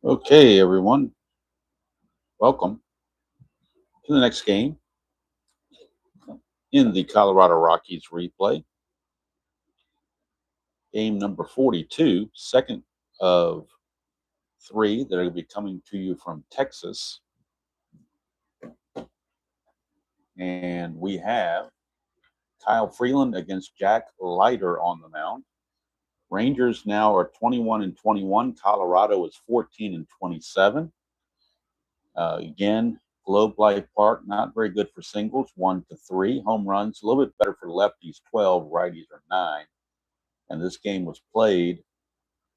Okay, everyone, welcome to the next game in the Colorado Rockies replay. Game number 42, second of three that are going to be coming to you from Texas. And we have Kyle Freeland against Jack Leiter on the mound. Rangers now are 21-21. Colorado is 14-27. Again, Globe Life Park, not very good for singles, 1-3. Home runs, a little bit better for lefties, 12, righties are 9. And this game was played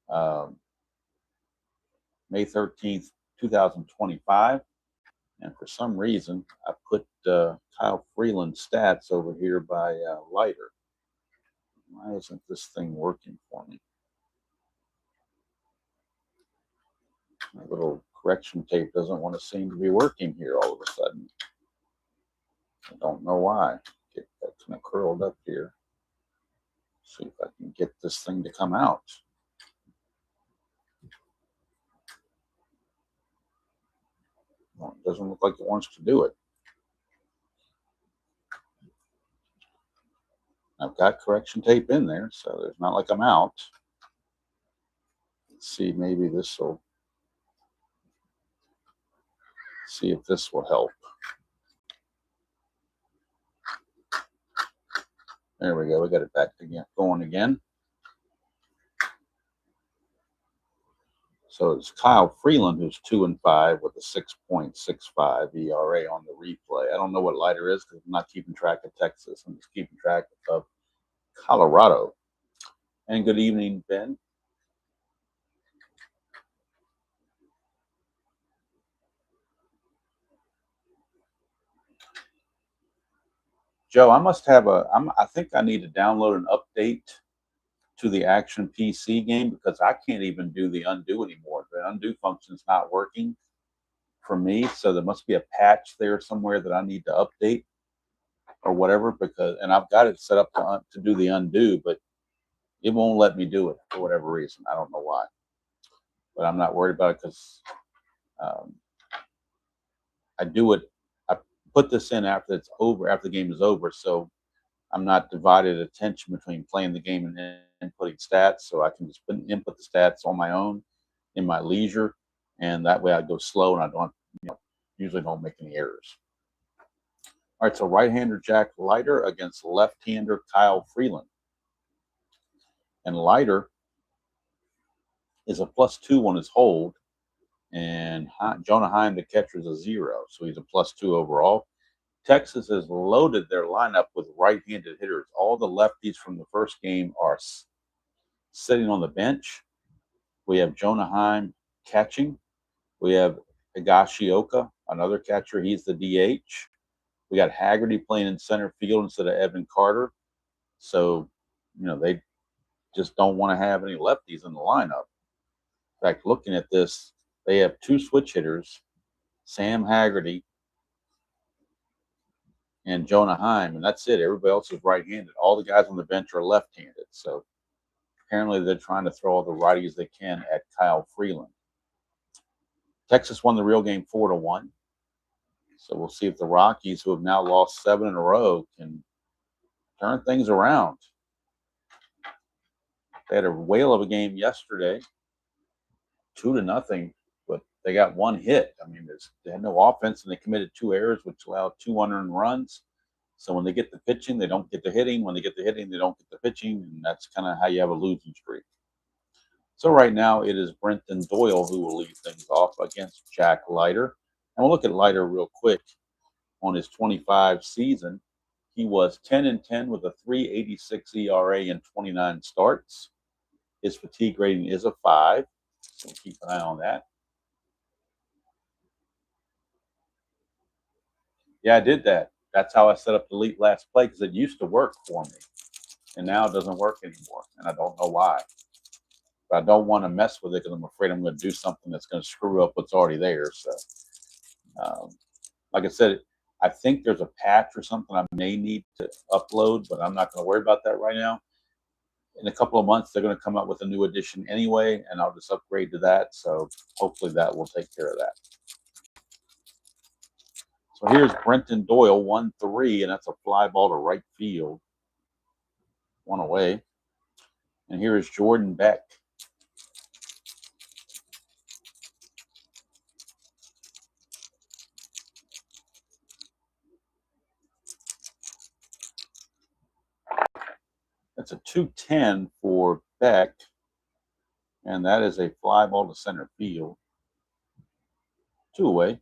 May 13th, 2025. And for some reason, I put Kyle Freeland stats over here by Leiter. Why isn't this thing working for me? My little correction tape doesn't want to seem to be working here all of a sudden. I don't know why. Get that kind of curled up here. See if I can get this thing to come out. Well, it doesn't look like it wants to do it. I've got correction tape in there, so it's not like I'm out. Let's see, maybe this will, see if this will help. There we go. We got it back again, going again. So it's Kyle Freeland, who's 2-5 with a 6.65 ERA on the replay. I don't know what Leiter is because I'm not keeping track of Texas. I'm just keeping track of Colorado. And good evening, Ben. Joe, I must have I think I need to download an update to the Action PC game because I can't even do the undo anymore. The undo function is not working for me, so there must be a patch there somewhere that I need to update or whatever. Because and I've got it set up to do the undo, but it won't let me do it for whatever reason. I don't know why, but I'm not worried about it because I do it. I put this in after it's over, after the game is over, so I'm not divided attention between playing the game and inputting stats. So I can just input the stats on my own in my leisure, and that way I go slow and I don't, usually don't make any errors. All right, so right-hander Jack Leiter against left-hander Kyle Freeland, and Leiter is a +2 on his hold, and Jonah Heim, the catcher, is a 0, so he's a +2 overall. Texas has loaded their lineup with right-handed hitters. All the lefties from the first game are sitting on the bench. We have Jonah Heim catching. We have Higashioka, another catcher. He's the DH. We got Haggerty playing in center field instead of Evan Carter. So, they just don't want to have any lefties in the lineup. In fact, looking at this, they have 2 switch hitters, Sam Haggerty and Jonah Heim, and that's it. Everybody else is right-handed. All the guys on the bench are left-handed. So apparently they're trying to throw all the righties they can at Kyle Freeland. Texas won the real game 4-1. So we'll see if the Rockies, who have now lost 7 in a row, can turn things around. They had a whale of a game yesterday, 2-0, but they got 1 hit. I mean, they had no offense, and they committed 2 errors, which allowed 2 unearned runs. So when they get the pitching, they don't get the hitting. When they get the hitting, they don't get the pitching, and that's kind of how you have a losing streak. So right now it is Brenton Doyle who will lead things off against Jack Leiter. And we'll look at Leiter real quick. On his 25 season, he was 10-10 with a 3.86 ERA and 29 starts. His fatigue rating is a 5, so keep an eye on that. Yeah, I did that. That's how I set up delete last play because it used to work for me, and now it doesn't work anymore, and I don't know why. But I don't want to mess with it because I'm afraid I'm going to do something that's going to screw up what's already there. So, like I said, I think there's a patch or something I may need to upload, but I'm not going to worry about that right now. in a couple of months, they're going to come up with a new edition anyway, and I'll just upgrade to that. So hopefully that will take care of that. So here's Brenton Doyle, 1-3, and that's a fly ball to right field. One away. And here is Jordan Beck. That's a 2-10 for Beck, and that is a fly ball to center field. 2 away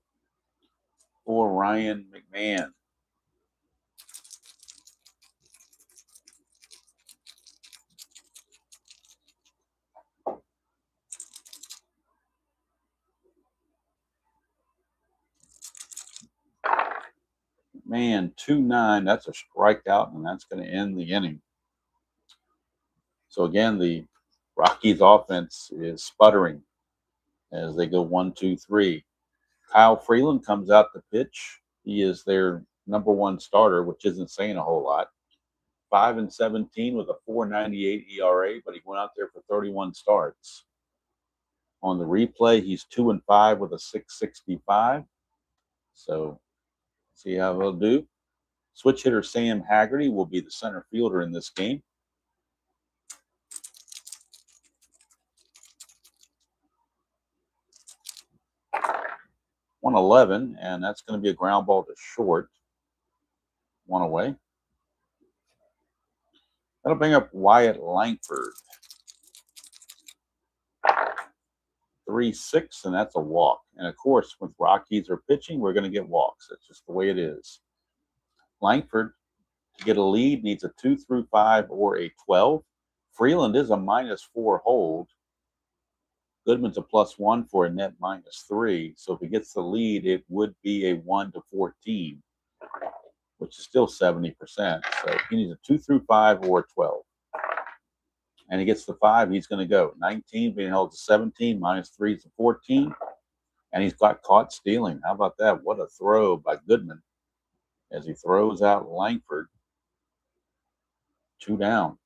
for Ryan McMahon. Man, 2-9, that's a strikeout, and that's going to end the inning. So again, the Rockies offense is sputtering as they go 1-2-3. Kyle Freeland comes out to pitch. He is their #1 starter, which isn't saying a whole lot. 5-17 with a 4.98 ERA, but he went out there for 31 starts. On the replay, he's 2-5 with a 6.65. So see how they'll do. Switch hitter Sam Haggerty will be the center fielder in this game. .111, and that's going to be a ground ball to short. 1 away. That'll bring up Wyatt Langford. 3-6, and that's a walk. And of course, with Rockies are pitching, we're going to get walks. That's just the way it is. Langford, to get a lead, needs a 2 through 5 or a 12. Freeland is a -4 hold. Goodman's a +1 for a net -3. So if he gets the lead, it would be a 1-14, which is still 70%. So he needs a 2 through 5 or a 12. And he gets the 5, he's going to go. 19 being held to 17, -3 is a 14. And he's got caught stealing. How about that? What a throw by Goodman as he throws out Langford. 2 down.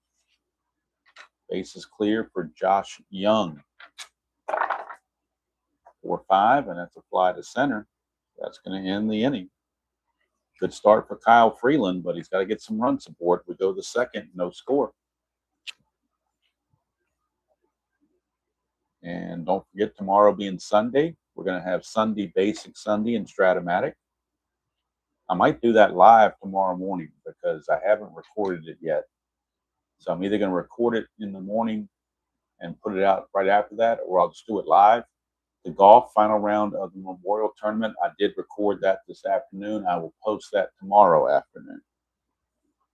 Base is clear for Josh Young. 4-5, and that's a fly to center. That's going to end the inning. Good start for Kyle Freeland, but he's got to get some run support. We go to the second, no score. And don't forget, tomorrow being Sunday, we're going to have Sunday Basic Sunday in Strat-O-Matic. I might do that live tomorrow morning because I haven't recorded it yet. So I'm either going to record it in the morning and put it out right after that, or I'll just do it live. The golf final round of the Memorial Tournament, I did record that this afternoon. I will post that tomorrow afternoon.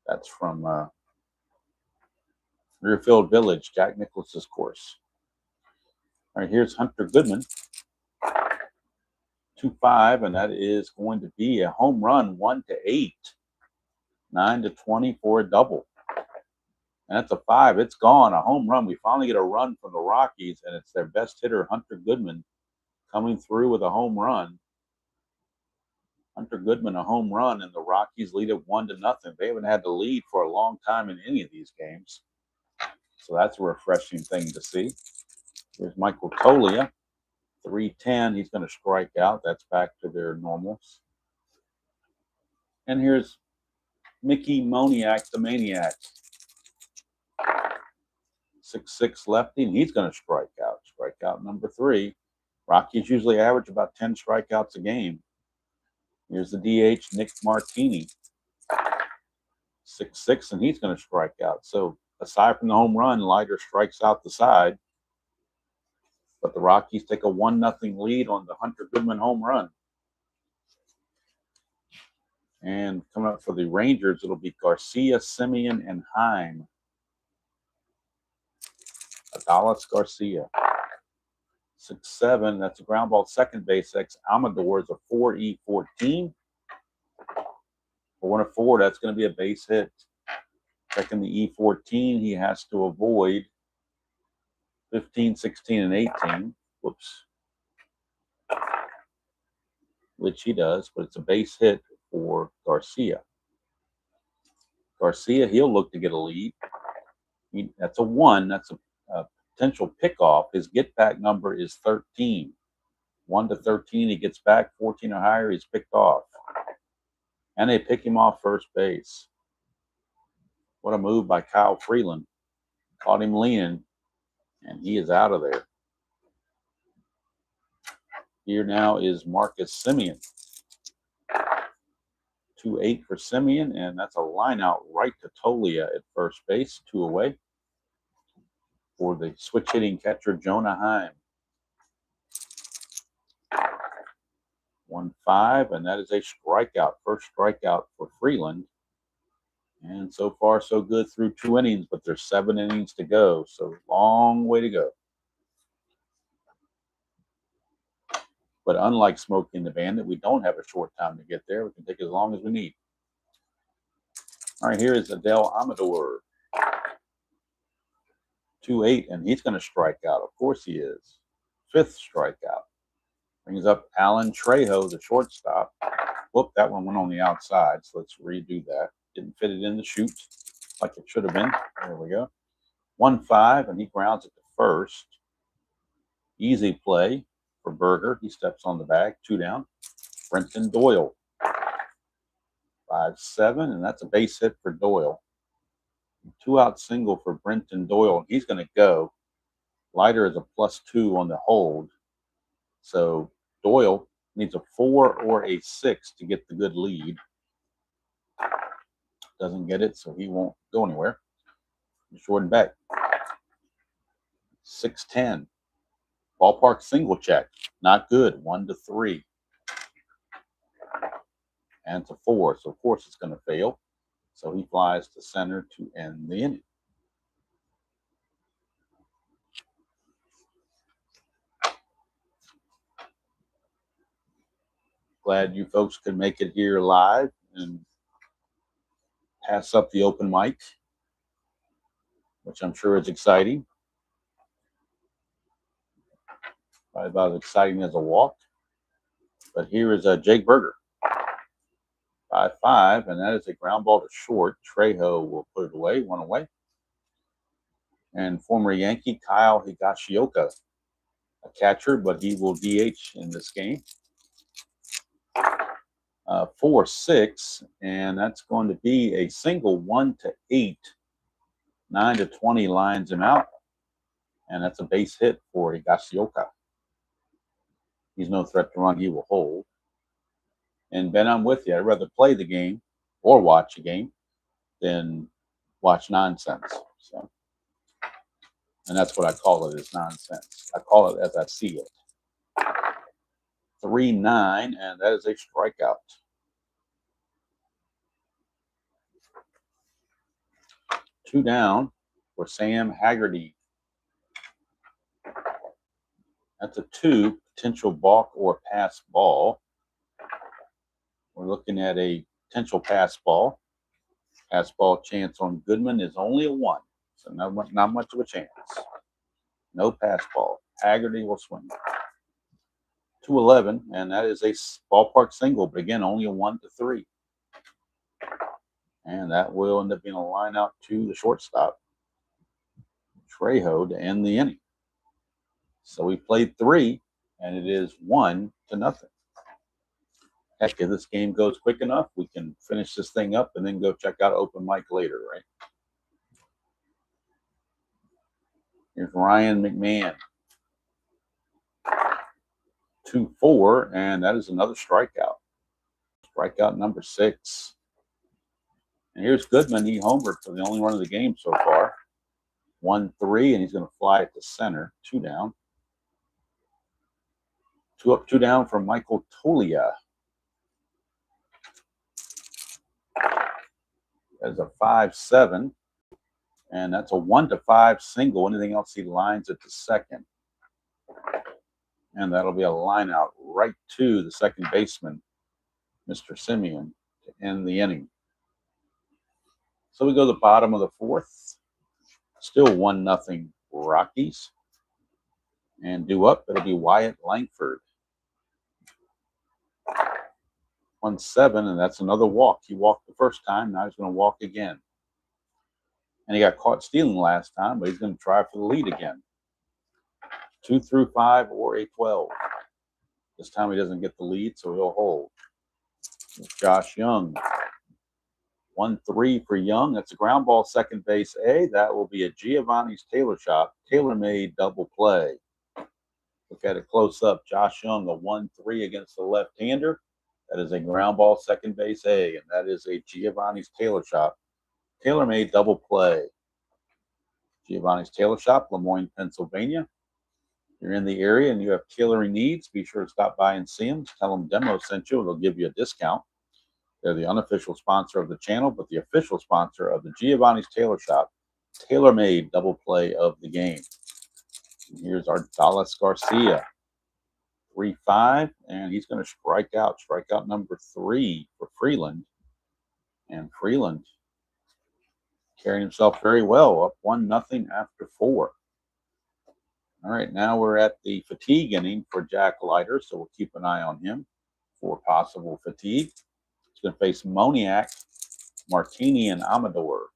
That's from Rearfield Village, Jack Nicklaus's course. All right, here's Hunter Goodman. 2-5, and that is going to be a home run, 1-8. 9-20 for a double. And that's a 5. It's gone, a home run. We finally get a run from the Rockies, and it's their best hitter, Hunter Goodman, coming through with a home run. Hunter Goodman, a home run, and the Rockies lead it 1-0. They haven't had the lead for a long time in any of these games. So that's a refreshing thing to see. Here's Michael Tolia, 3-10. He's going to strike out. That's back to their normals. And here's Mickey Moniak, the Maniac. 6-6 lefty, and he's going to strike out. Strikeout number 3. Rockies usually average about 10 strikeouts a game. Here's the DH, Nick Martini. 6-6, and he's going to strike out. So aside from the home run, Leiter strikes out the side. But the Rockies take a 1-0 lead on the Hunter Goodman home run. And coming up for the Rangers, it'll be Garcia, Simeon, and Heim. Adalis Garcia. 6-7, that's a ground ball, second base. Amador is a 4E14. For 1-4, that's going to be a base hit. Checking the E14, he has to avoid 15, 16, and 18. Whoops. Which he does, but it's a base hit for Garcia. Garcia, he'll look to get a lead. That's a 1. That's a potential pickoff. His get back number is 13. 1 to 13, he gets back. 14 or higher, he's picked off. And they pick him off first base. What a move by Kyle Freeland. Caught him leaning, and he is out of there. Here now is Marcus Semien. 2-8 for Semien, and that's a line out right to Tolia at first base, 2 away for the switch hitting catcher Jonah Heim. 1-5, and that is a strikeout. First strikeout for Freeland. And so far, so good through 2 innings, but there's 7 innings to go, so long way to go. But unlike Smokey and the Bandit, we don't have a short time to get there. We can take as long as we need. All right, here is Adele Amador. 2-8, and he's going to strike out. Of course he is. 5th strikeout. Brings up Alan Trejo, the shortstop. Whoop, that one went on the outside, so let's redo that. Didn't fit it in the chute like it should have been. There we go. 1-5, and he grounds it to first. Easy play for Berger. He steps on the bag. 2 down. Brenton Doyle. 5-7, and that's a base hit for Doyle. 2-out single for Brenton Doyle. He's going to go. Leiter is a +2 on the hold. So Doyle needs a 4 or a 6 to get the good lead. Doesn't get it, so he won't go anywhere. Jordan Beck. 6-10. Ballpark single check. Not good. 1-3. And it's a 4, so of course it's going to fail. So he flies to center to end the inning. Glad you folks could make it here live and pass up the open mic, which I'm sure is exciting. Probably about as exciting as a walk. But here is Jake Berger. 5-5, and that is a ground ball to short. Trejo will put it away, 1 away. And former Yankee Kyle Higashioka, a catcher, but he will DH in this game. 4-6, and that's going to be a single. 1-8. 9-20 lines him out, and that's a base hit for Higashioka. He's no threat to run. He will hold. And Ben, I'm with you. I'd rather play the game or watch a game than watch nonsense. So, and that's what I call it, is nonsense. I call it as I see it. 3-9, and that is a strikeout. Two down for Sam Haggerty. That's a 2, potential balk or pass ball. We're looking at a potential pass ball. Pass ball chance on Goodman is only a 1, so not much of a chance. No pass ball. Haggerty will swing. 2-11, and that is a ballpark single, but again, only a 1-3. And that will end up being a line out to the shortstop, Trejo, to end the inning. So we played 3, and it is 1-0. Heck, if this game goes quick enough, we can finish this thing up and then go check out open mic later, right? Here's Ryan McMahon. 2-4, and that is another strikeout. Strikeout number 6. And here's Goodman. He homered for the only run of the game so far. 1-3, and he's going to fly it to center. 2 down. 2 up, 2 down from Michael Tolia. That's a 5-7, and that's a 1-5 single. Anything else, he lines it to second. And that'll be a line out right to the second baseman, Mr. Semien, to end the inning. So we go to the bottom of the 4th. Still 1-0 Rockies. And due up, it'll be Wyatt Langford. 1-7, and that's another walk. He walked the first time. Now he's going to walk again. And he got caught stealing last time, but he's going to try for the lead again. 2 through 5 or a 12. This time he doesn't get the lead, so he'll hold. Josh Young. 1-3 for Young. That's a ground ball, second base A. That will be a Giovanni's Tailor Shop, tailor-made double play. Look at it close up. Josh Young, a 1-3 against the left-hander. That is a ground ball, second base A, and that is a Giovanni's Tailor Shop, tailor-made double play. Giovanni's Tailor Shop, Lemoyne, Pennsylvania. If you're in the area and you have tailoring needs, be sure to stop by and see them. Tell them Demo sent you. They'll give you a discount. They're the unofficial sponsor of the channel, but the official sponsor of the Giovanni's Tailor Shop, tailor-made double play of the game. And here's our Dallas Garcia. 3-5, and he's going to strike out number 3 for Freeland. And Freeland carrying himself very well, up 1-0 after 4. All right, now we're at the fatigue inning for Jack Leiter, so we'll keep an eye on him for possible fatigue. He's going to face Moniak, Martini, and Amador.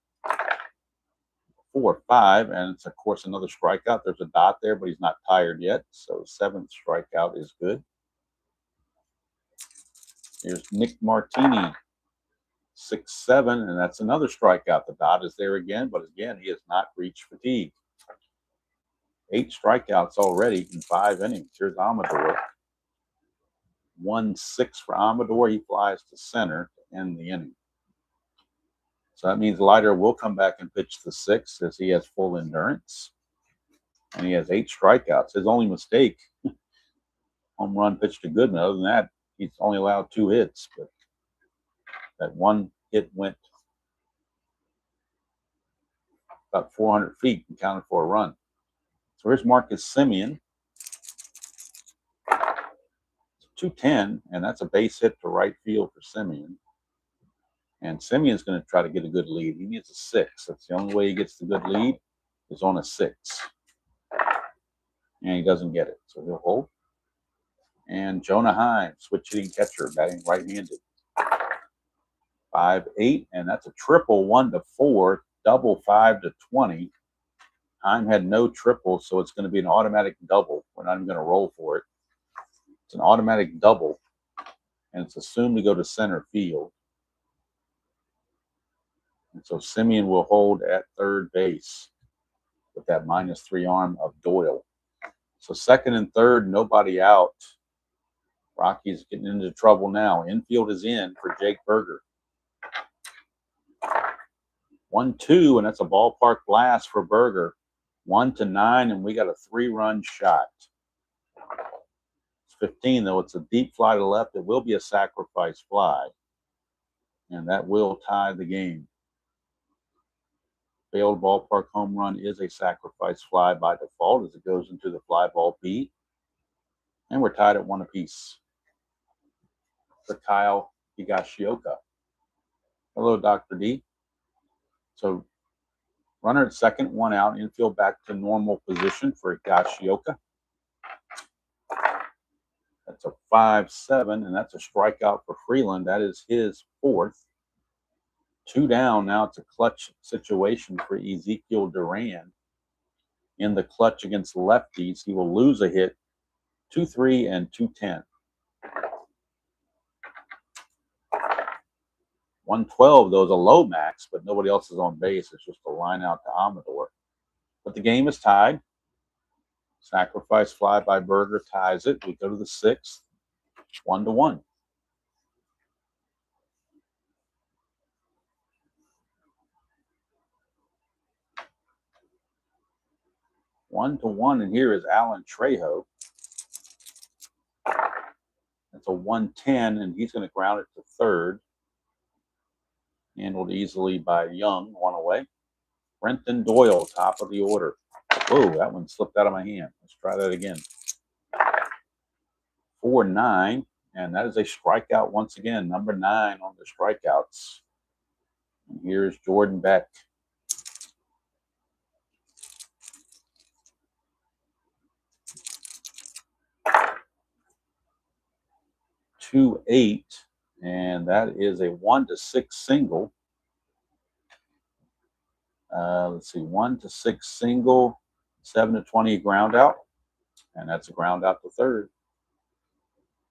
4-5, and it's, of course, another strikeout. There's a dot there, but he's not tired yet, so 7th strikeout is good. Here's Nick Martini, 6-7, and that's another strikeout. The dot is there again, but again, he has not reached fatigue. 8 strikeouts already in 5 innings. Here's Amador. 1-6 for Amador. He flies to center to end the inning. So that means Leiter will come back and pitch the 6th as he has full endurance. And he has 8 strikeouts. His only mistake, home run pitch to Goodman. Other than that, he's only allowed 2 hits. But that one hit went about 400 feet and counted for a run. So here's Marcus Semien. 2-10, and that's a base hit to right field for Semien. And Simeon's going to try to get a good lead. He needs a 6. That's the only way he gets the good lead is on a 6. And he doesn't get it, so he'll hold. And Jonah Heim, switch hitting catcher, batting right-handed. 5-8, and that's a triple 1-4, double 5-20. Heim had no triple, so it's going to be an automatic double. We're not even going to roll for it. It's an automatic double, and it's assumed to go to center field. And so Semien will hold at third base with that -3 arm of Doyle. So second and third, nobody out. Rockies getting into trouble now. Infield is in for Jake Berger. 1-2, and that's a ballpark blast for Berger. 1-9, and we got a 3-run shot. It's 15, though. It's a deep fly to left. It will be a sacrifice fly, and that will tie the game. Failed ballpark home run is a sacrifice fly by default as it goes into the fly ball P. And we're tied at 1 apiece. For Kyle Higashioka. Hello, Dr. D. So runner at second, 1 out, infield back to normal position for Higashioka. That's a 5-7, and that's a strikeout for Freeland. That is his 4th. 2 down. Now it's a clutch situation for Ezekiel Duran. In the clutch against lefties, he will lose a hit. 2-3 and 2-10. 112, though, is a low max, but nobody else is on base. It's just a line out to Amador. But the game is tied. Sacrifice fly by Berger ties it. We go to the 6th, 1-1. And here is Alan Trejo. That's a 1-10, and he's going to ground it to third. Handled easily by Young, 1 away. Brenton Doyle, top of the order. Whoa, that one slipped out of my hand. Let's try that again. 4-9, and that is a strikeout once again. Number 9 on the strikeouts. And here's Jordan Beck. 2-8, and that is a 1-6 single. Let's see, 1 to 6 single, 7 to 20 ground out, and that's a ground out to third.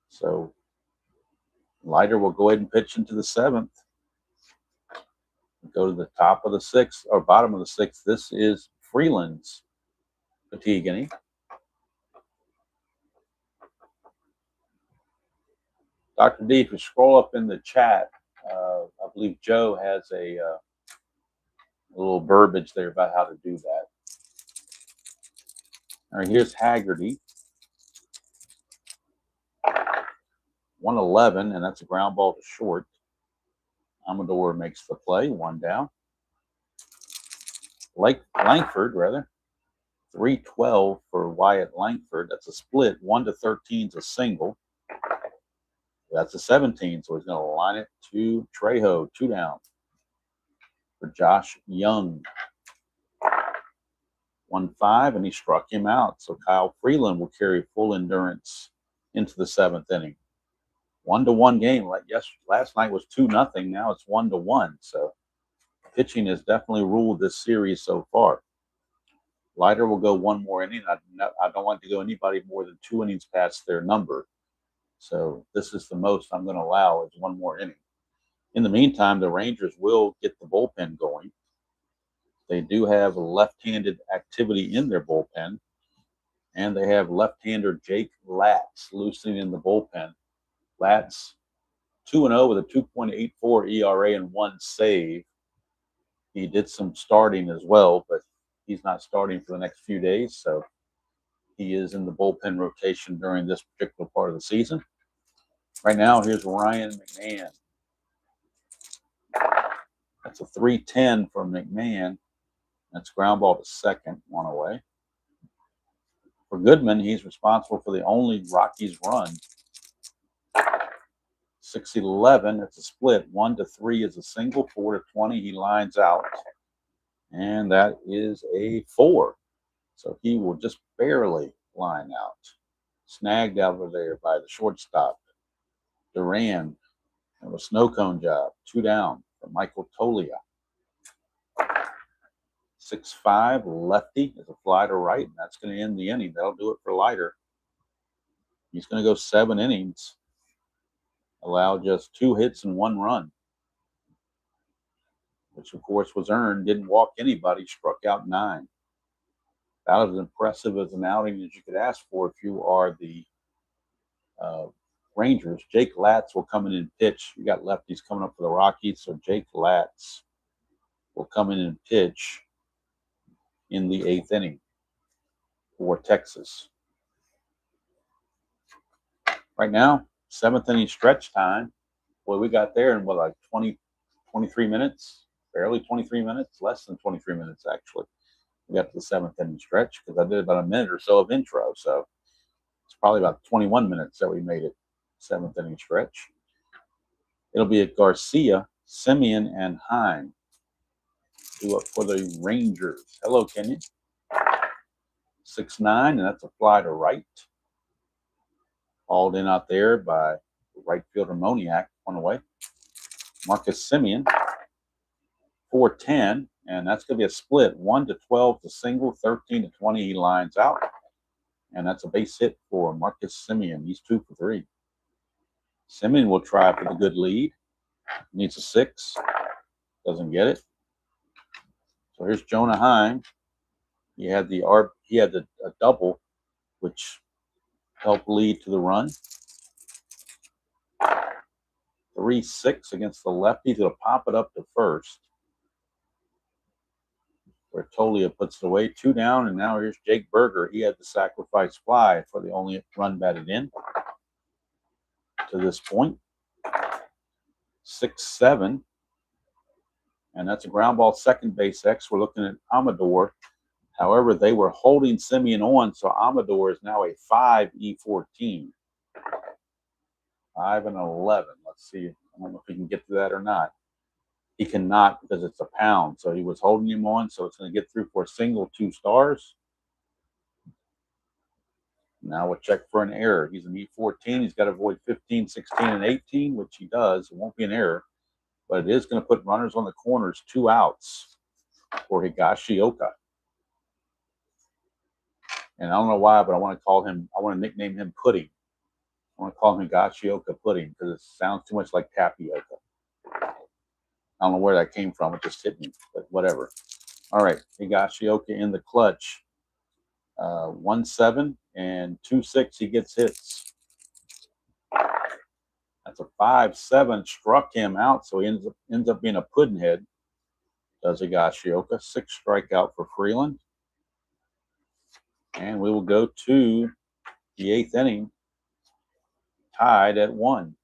So Leiter will go ahead and pitch into the seventh. Go to the top of the sixth or bottom of the sixth. This is Freeland's fatigue inning. Dr. D, if you scroll up in the chat, I believe Joe has a little verbiage there about how to do that. All right, here's Haggerty. 111, and that's a ground ball to short. Amador makes the play, 1 down. Langford, rather. 312 for Wyatt Langford. That's a split. 1 to 13 is a single. That's a 17, so he's going to line it to Trejo, 2 down. For Josh Young. 1-5, and he struck him out. So Kyle Freeland will carry full endurance into the 7th inning. 1-1 game. Like last night was 2-0. Now it's 1-1. So pitching has definitely ruled this series so far. Leiter will go 1 more inning. I don't want to go anybody more than 2 innings past their number. So this is the most I'm going to allow is 1 more inning. In the meantime, the Rangers will get the bullpen going. They do have left-handed activity in their bullpen, and they have left-hander Jake Latz loosening in the bullpen. Latz 2-0 with a 2.84 ERA and 1 save. He did some starting as well, but he's not starting for the next few days, so he is in the bullpen rotation during this particular part of the season. Right now, here's Ryan McMahon. That's a 3-10 from McMahon. That's ground ball to second, 1 away. For Goodman, he's responsible for the only Rockies run. 6-11, it's a split. 1 to 3 is a single. 4 to 20, he lines out. And that is a 4. So he will just barely line out. Snagged over there by the shortstop. Duran, and a snow cone job. 2 down for Michael Tolia. 6-5, lefty is a fly to right, and that's going to end the inning. That'll do it for Leiter. He's going to go 7 innings. Allow just 2 hits and 1 run, which of course was earned. Didn't walk anybody, struck out 9. About as impressive as an outing as you could ask for if you are the Rangers. Jake Latz will come in and pitch. You got lefties coming up for the Rockies, so Jake Latz will come in and pitch in the 8th inning for Texas. Right now, 7th inning stretch time. Boy, we got there in like 23 minutes, barely 23 minutes, less than 23 minutes actually. We got to the 7th inning stretch because I did about a minute or so of intro. So it's probably about 21 minutes that we made it, 7th inning stretch. It'll be at Garcia, Simeon, and Hine. Do up for the Rangers. Hello, Kenyon. 6-9, and that's a fly to right. Hauled in out there by right fielder Moniak, 1 away. Marcus Simeon, 4-10, and that's going to be a split. 1 to 12 to single, 13 to 20, he lines out. And that's a base hit for Marcus Simeon. He's 2 for 3. Simeon will try for the good lead. Needs a 6. Doesn't get it. So here's Jonah Heim. He had a double, which helped lead to the run. 3-6 against the lefty. He'll pop it up to first, where Tolia puts it away. 2 down, and now here's Jake Berger. He had the sacrifice fly for the only run batted in to this point. 6-7, and that's a ground ball second base X. We're looking at Amador. However, they were holding Simeon on, so Amador is now a 5-E14. 5-11. Let's see. I don't know if he can get to that or not. He cannot because it's a pound. So he was holding him on, so it's going to get through for a single, 2 stars. Now we'll check for an error. He's an E14. He's got to avoid 15, 16, and 18, which he does. It won't be an error, but it is going to put runners on the corners, 2 outs. for Higashioka. And I don't know why, but I want to nickname him Pudding. I want to call him Higashioka Pudding because it sounds too much like tapioca. I don't know where that came from. It just hit me, but whatever. All right, Higashioka in the clutch. 1-7 and 2-6. He gets hits. That's a 5-7. Struck him out, so he ends up being a pudding head. Does Higashioka. 6 strikeout for Freeland. And we will go to the 8th inning, tied at 1.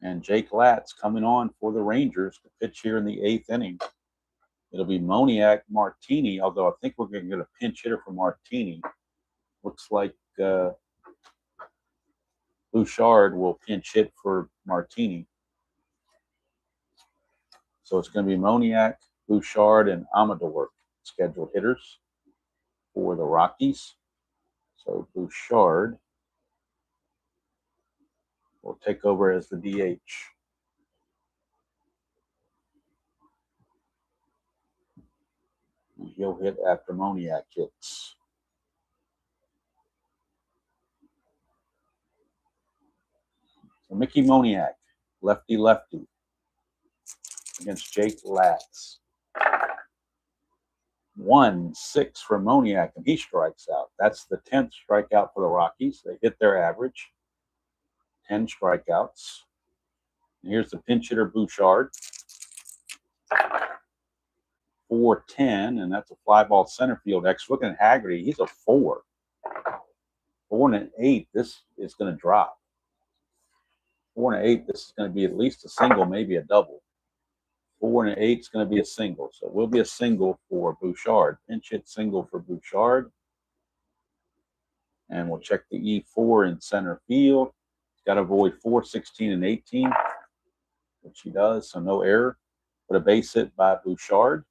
And Jake Latz coming on for the Rangers to pitch here in the 8th inning. It'll be Moniak Martini, although I think we're going to get a pinch hitter for Martini. Looks like Bouchard will pinch hit for Martini. So it's going to be Moniak, Bouchard, and Amador scheduled hitters for the Rockies. So Bouchard will take over as the DH. And he'll hit after Moniak hits. So Mickey Moniak, lefty-lefty, against Jake Latz. 1-6 for Moniak, and he strikes out. That's the 10th strikeout for the Rockies. They hit their average. 10 strikeouts. And here's the pinch hitter, Bouchard. 4-10, and that's a fly ball center field X. Looking at Haggerty, he's a 4. 4 and an 8, this is going to drop. 4 and an 8, this is going to be at least a single, maybe a double. 4 and an 8 is going to be a single. So it will be a single for Bouchard. Pinch hit single for Bouchard. And we'll check the E4 in center field. Got to avoid 4, 16, and 18, which he does, so no error. But a base hit by Bouchard.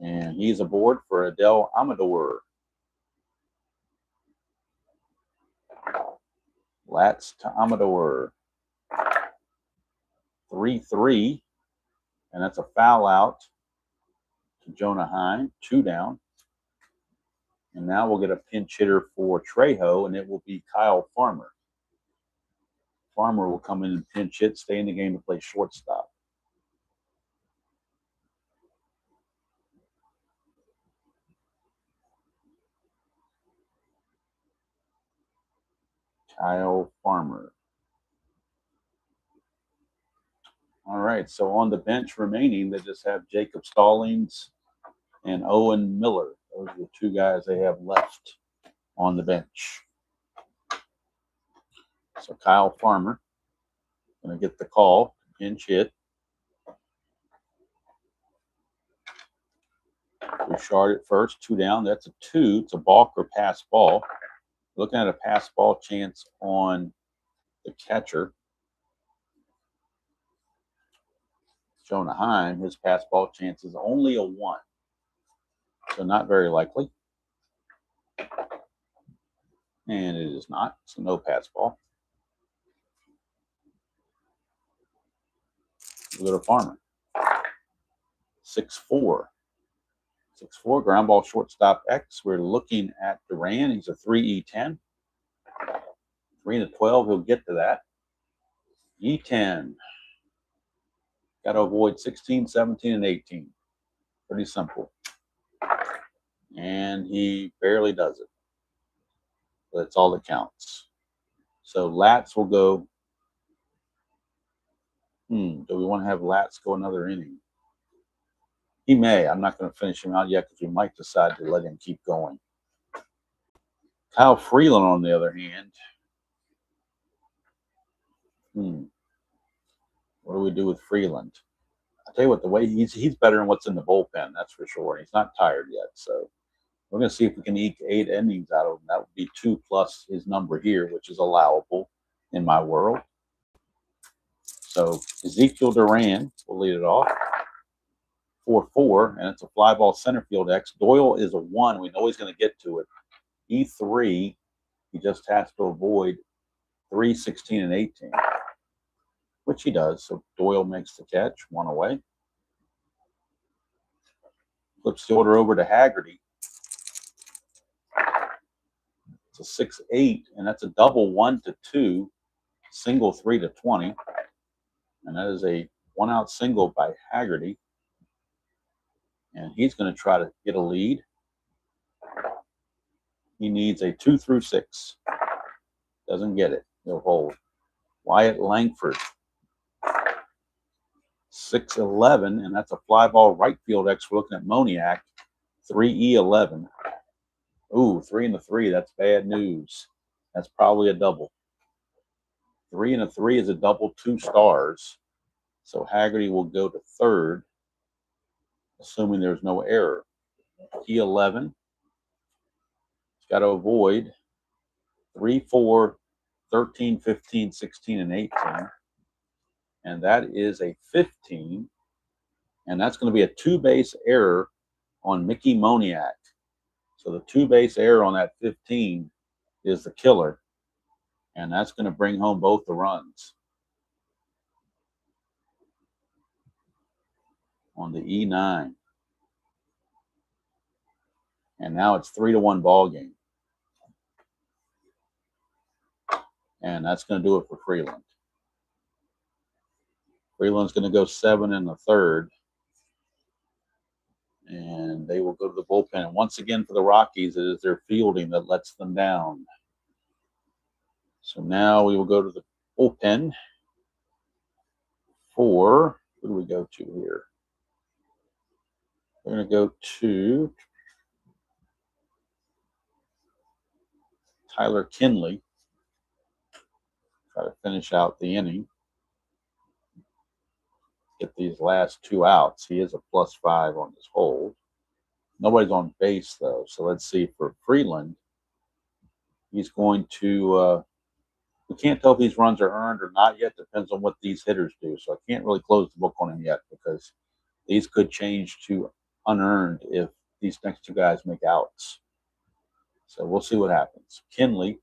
And he's aboard for Adel Amador. Latz to Amador. 3-3. And that's a foul out to Jonah Heim. 2 down. And now we'll get a pinch hitter for Trejo, and it will be Kyle Farmer. Farmer will come in and pinch hit, stay in the game to play shortstop. Kyle Farmer. All right, so on the bench remaining, they just have Jacob Stallings and Owen Miller. Those are the 2 guys they have left on the bench. So Kyle Farmer going to get the call, pinch hit. Bouchard at first, 2 down. That's a 2. It's a balk or pass ball. Looking at a pass ball chance on the catcher. Jonah Heim, his pass ball chance is only a 1. So not very likely. And it is not. So no pass ball. We'll go to Farmer. 6-4. 6-4, ground ball shortstop X. We're looking at Duran. He's a 3E10. 3-12, he'll get to that. E10. Got to avoid 16, 17, and 18. Pretty simple. And he barely does it. But that's all that counts. So Latz will go. Do we want to have Latz go another inning? He may. I'm not going to finish him out yet because we might decide to let him keep going. Kyle Freeland, on the other hand. What do we do with Freeland? I'll tell you what, the way he's better than what's in the bullpen, that's for sure. He's not tired yet. So we're going to see if we can eke 8 innings out of him. That would be 2 plus his number here, which is allowable in my world. So Ezekiel Duran will lead it off. 4-4, and it's a fly ball center field X. Doyle is a 1. We know he's going to get to it. E3, he just has to avoid 3, 16, and 18, which he does. So Doyle makes the catch, 1 away. Flips the order over to Haggerty. It's a 6-8, and that's a double 1-2, single 3-20. And that is a 1-out single by Haggerty. And he's going to try to get a lead. He needs a 2 through 6. Doesn't get it. He'll hold. Wyatt Langford, 6-11, and that's a fly ball right field X. We're looking at Moniak, 3E11. Ooh, 3 and a 3. That's bad news. That's probably a double. 3 and a 3 is a double, 2 stars. So Haggerty will go to third, assuming there's no error. E11. He's got to avoid 3, 4, 13, 15, 16, and 18. And that is a 15. And that's going to be a 2-base error on Mickey Moniak. So the 2-base error on that 15 is the killer. And that's going to bring home both the runs. On the E9. And now it's 3-1 ball game. And that's going to do it for Freeland. Freeland's going to go 7 in the third. And they will go to the bullpen. And once again for the Rockies, it is their fielding that lets them down. So now we will go to the bullpen for, who do we go to here? We're going to go to Tyler Kinley. Try to finish out the inning. Get these last 2 outs. He is a +5 on his hold. Nobody's on base, though. So let's see for Freeland. He's going to, we can't tell if these runs are earned or not yet. Depends on what these hitters do. So I can't really close the book on him yet because these could change to unearned if these next 2 guys make outs. So we'll see what happens. Kinley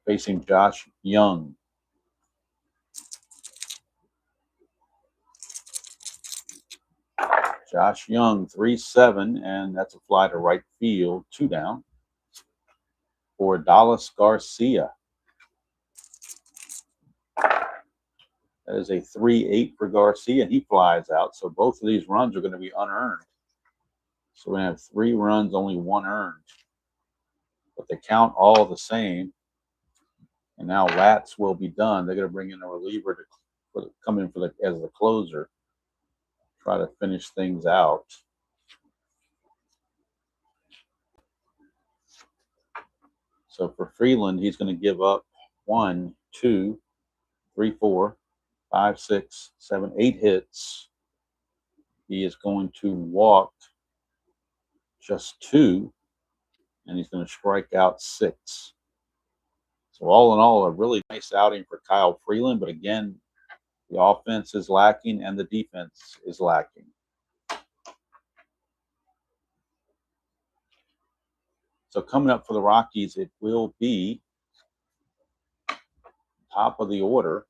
facing Josh Young. Josh Young, 3-7, and that's a fly to right field, 2 down. For Dallas Garcia. That is a 3-8 for Garcia, and he flies out. So both of these runs are going to be unearned. So we have 3 runs, only 1 earned. But they count all the same. And now Latz will be done. They're going to bring in a reliever to come in for as the closer. Try to finish things out. So for Freeland, he's going to give up 1, 2, 3, 4, 5, 6, 7, 8 hits. He is going to walk just 2, and he's going to strike out 6. So all in all, a really nice outing for Kyle Freeland. But again, the offense is lacking and the defense is lacking. So coming up for the Rockies, it will be top of the order.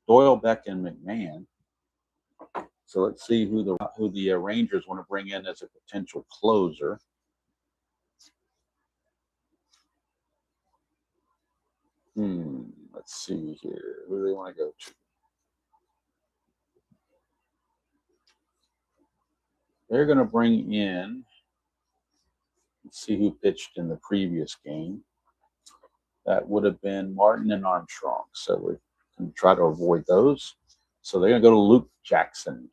Doyle, Beck, and McMahon. So let's see who the Rangers want to bring in as a potential closer. Let's see here. Who do they want to go to? They're going to bring in, let's see who pitched in the previous game. That would have been Martin and Armstrong. So we're going to try to avoid those. So they're going to go to Luke Jackson.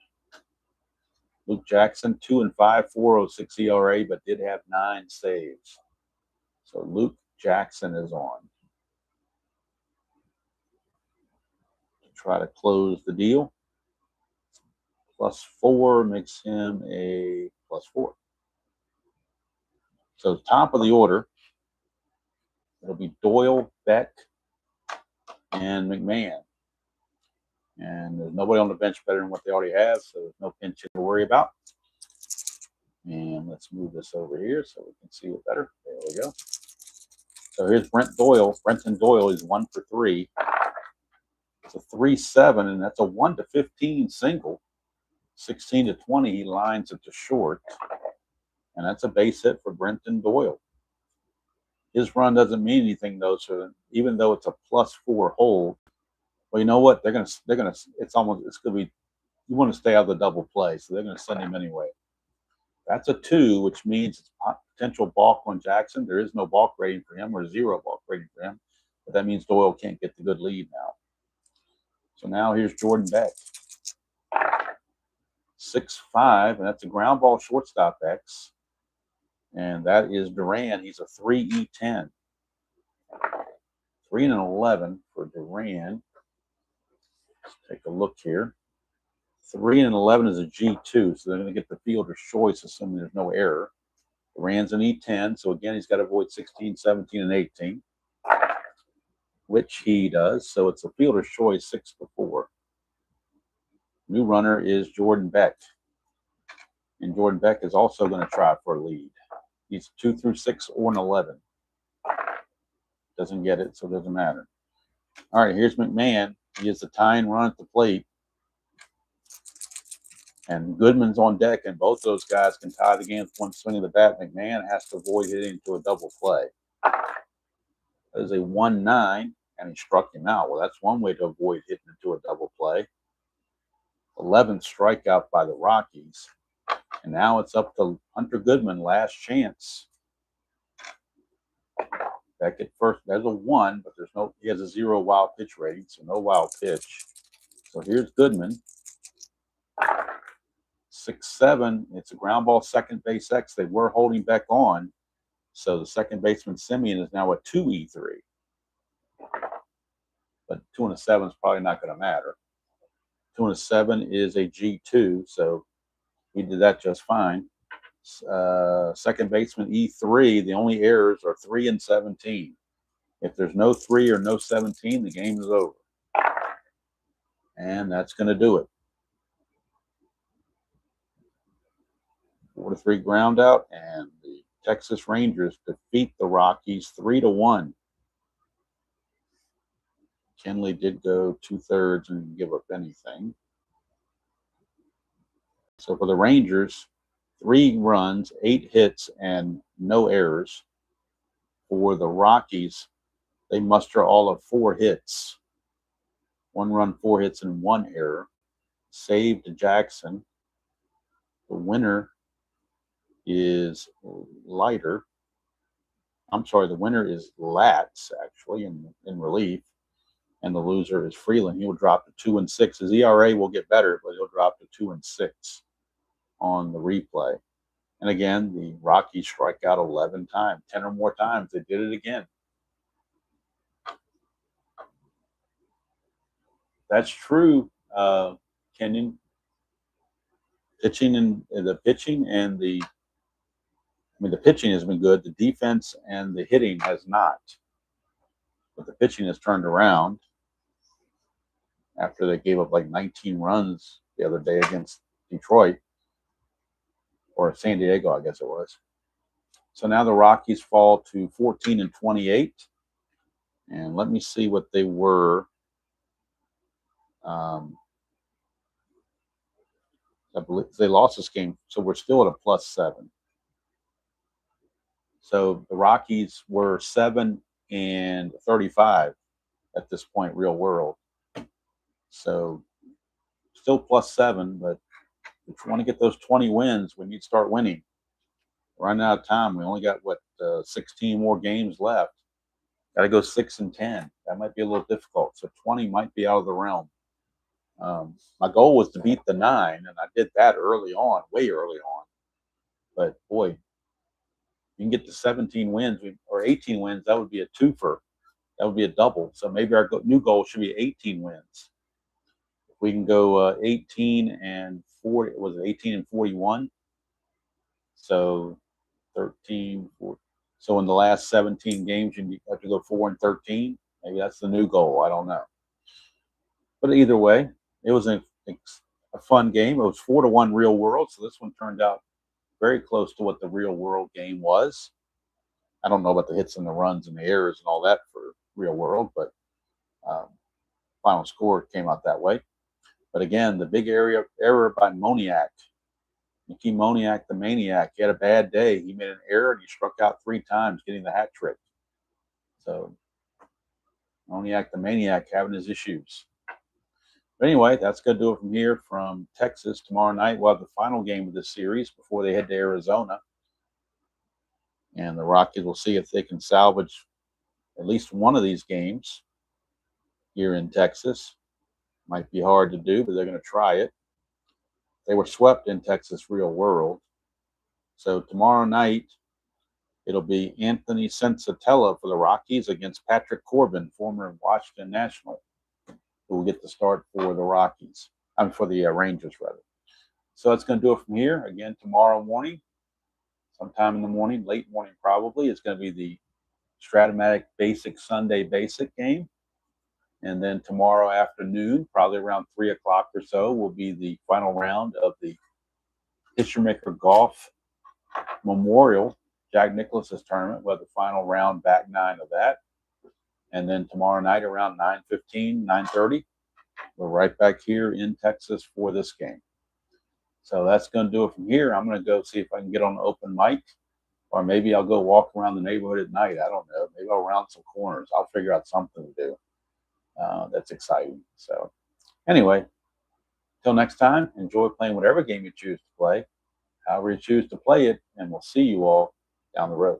Luke Jackson, 2-5, 4.06 ERA, but did have 9 saves. So Luke Jackson is on. To try to close the deal. +4 makes him a +4. So top of the order, it'll be Doyle, Beck, and McMahon. And there's nobody on the bench better than what they already have, so there's no pinch to worry about. And let's move this over here so we can see it better. There we go. So here's Brent Doyle. Brenton Doyle is 1 for 3. It's a 3-7, and that's a 1-15 single. 16-20, he lines it to short, and that's a base hit for Brenton Doyle. His run doesn't mean anything though, so even though it's a +4 hold, well, you know what? It's gonna be, you want to stay out of the double play, so they're gonna send him anyway. That's a 2, which means it's potential balk on Jackson. There is no balk rating for him, or 0 balk rating for him, but that means Doyle can't get the good lead now. So now here's Jordan Beck. 6'5", and that's a ground ball shortstop X. And that is Duran. He's a 3E10. 3-11 for Duran. Let's take a look here. 3-11 is a G2, so they're going to get the fielder's choice, assuming there's no error. Duran's an E10, so again, he's got to avoid 16, 17, and 18, which he does. So it's a fielder's choice, 6-4. New runner is Jordan Beck. And Jordan Beck is also going to try for a lead. He's 2 through 6 or an 11. Doesn't get it, so it doesn't matter. All right, here's McMahon. He is the tying run at the plate. And Goodman's on deck, and both those guys can tie the game with one swing of the bat. McMahon has to avoid hitting into a double play. That is a 1-9, and he struck him out. Well, that's one way to avoid hitting into a double play. 11th strikeout by the Rockies. And now it's up to Hunter Goodman, last chance. Back at first, there's a 1, but he has a 0 wild pitch rating, so no wild pitch. So here's Goodman. 6-7, it's a ground ball second base X. They were holding Beck on. So the second baseman, Simeon, is now a 2E3. But 2 and a 7 is probably not going to matter. 2 and a 7 is a G2, so he did that just fine. Second baseman, E3, the only errors are 3 and 17. If there's no 3 or no 17, the game is over. And that's going to do it. 4-3 ground out, and the Texas Rangers defeat the Rockies 3-1. Kenley did go 2/3 and didn't give up anything. So for the Rangers, 3 runs, 8 hits, and no errors. For the Rockies, they muster all of 4 hits. 1 run, 4 hits, and 1 error. Saved Jackson. The winner is Leiter. I'm sorry, the winner is Latz, actually, in relief. And the loser is Freeland. He will drop to 2 and 6. His ERA will get better, but he'll drop to 2 and 6 on the replay. And again, the Rockies strike out 11 times, 10 or more times. They did it again. That's true, Kenyon. The pitching has been good. The defense and the hitting has not. But the pitching has turned around after they gave up like 19 runs the other day against Detroit, or San Diego, I guess it was. So now the Rockies fall to 14 and 28. And let me see what they were. I believe they lost this game, so we're still at a +7. So the Rockies were 7 and 35 at this point, real world. So still +7, but if you want to get those 20 wins, we need to start winning. We're running out of time. We only got 16 more games left. Got to go 6 and 10. That might be a little difficult. So 20 might be out of the realm. My goal was to beat the 9, and I did that early on, way early on. But boy, you can get to 17 wins or 18 wins. That would be a twofer. That would be a double. So maybe our new goal should be 18 wins. If we can go 18 and 40, was it 18 and 41? So 13, 14. So in the last 17 games, you have to go 4 and 13. Maybe that's the new goal. I don't know. But either way, it was a fun game. It was 4-1 real world. So this one turned out very close to what the real world game was. I don't know about the hits and the runs and the errors and all that for real world, but final score came out that way. But again, the big error by Moniak. Mickey Moniak, the Maniac, he had a bad day. He made an error and he struck out 3 times, getting the hat trick. So Moniak, the Maniac, having his issues. But anyway, that's going to do it from here from Texas. Tomorrow night, we'll have the final game of this series before they head to Arizona. And the Rockies will see if they can salvage at least one of these games here in Texas. Might be hard to do, but they're going to try it. They were swept in Texas real world. So tomorrow night, it'll be Anthony Sensatella for the Rockies against Patrick Corbin, former Washington National, who will get the start for the Rockies. For the Rangers, rather. So that's going to do it from here. Again, tomorrow morning, sometime in the morning, late morning probably, it's going to be the Strat-O-Matic Basic Sunday Basic game. And then tomorrow afternoon, probably around 3 o'clock or so, will be the final round of the Pitchermaker Golf Memorial Jack Nicklaus's tournament. We'll have the final round, back 9 of that. And then tomorrow night around 9:15, 9:30, we're right back here in Texas for this game. So that's going to do it from here. I'm going to go see if I can get on an open mic, or maybe I'll go walk around the neighborhood at night. I don't know. Maybe I'll round some corners. I'll figure out something to do. That's exciting. So anyway, till next time, enjoy playing whatever game you choose to play, however you choose to play it, and we'll see you all down the road.